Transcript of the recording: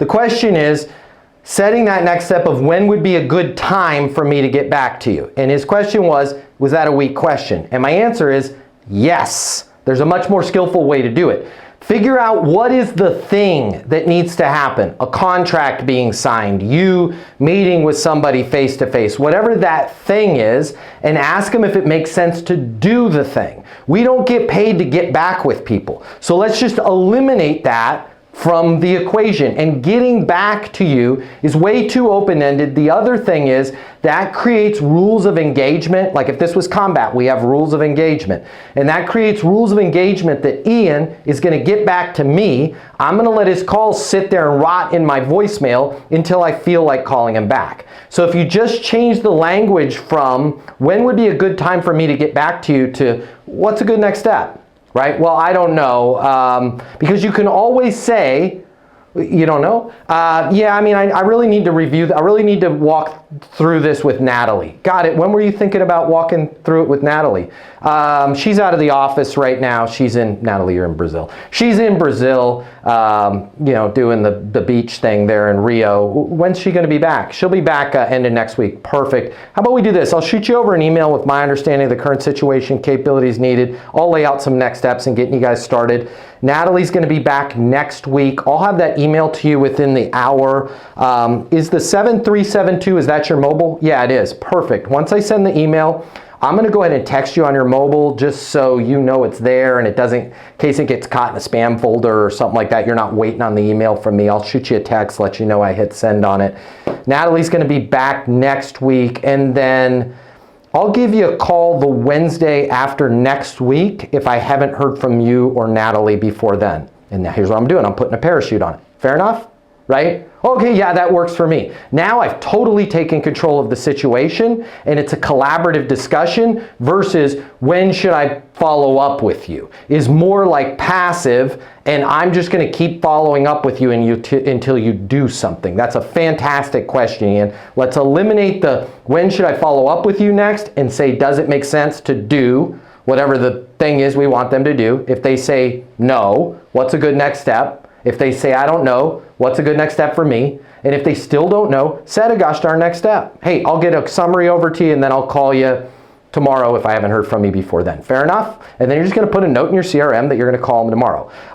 The question is setting that next step of when would be a good time for me to get back to you. And his question was that a weak question? And my answer is yes. There's a much more skillful way to do it. Figure out what is the thing that needs to happen. A contract being signed, you meeting with somebody face to face, whatever that thing is, and ask them if it makes sense to do the thing. We don't get paid to get back with people. So let's just eliminate that from the equation, and getting back to you is way too open-ended. The other thing is that creates rules of engagement. Like if this was combat, we have rules of engagement, and that creates rules of engagement that Ian is going to get back to me. I'm going to let his calls sit there and rot in my voicemail until I feel like calling him back. So if you just change the language from when would be a good time for me to get back to you to what's a good next step? Right? Well, I don't know, because you can always say, you don't know? Yeah, I mean, I really need to review, I really need to walk through this with Natalie. Got it. When were you thinking about walking through it with Natalie? She's out of the office right now. She's in, Natalie, you're in Brazil. She's in Brazil, you know, doing the beach thing there in Rio. When's she going to be back? She'll be back end of next week. Perfect. How about we do this? I'll shoot you over an email with my understanding of the current situation, capabilities needed. I'll lay out some next steps and getting you guys started. Natalie's going to be back next week. I'll have that email to you within the hour. Is the 7372, is that your mobile? Yeah, it is. Perfect. Once I send the email, I'm going to go ahead and text you on your mobile just so you know it's there and it doesn't, in case it gets caught in a spam folder or something like that, you're not waiting on the email from me. I'll shoot you a text, let you know I hit send on it. Natalie's going to be back next week, and then I'll give you a call the Wednesday after next week if I haven't heard from you or Natalie before then. And now here's what I'm doing. I'm putting a parachute on it. Fair enough? Right? Okay, yeah, that works for me. Now I've totally taken control of the situation, and it's a collaborative discussion versus when should I follow up with you is more like passive, and I'm just going to keep following up with you until you do something. That's a fantastic question, Ian. Let's eliminate the when should I follow up with you next and say, does it make sense to do whatever the thing is we want them to do? If they say no, what's a good next step? If they say, I don't know, what's a good next step for me? And if they still don't know, set a gosh darn next step. Hey, I'll get a summary over to you and then I'll call you tomorrow if I haven't heard from you before then. Fair enough? And then you're just going to put a note in your CRM that you're going to call them tomorrow.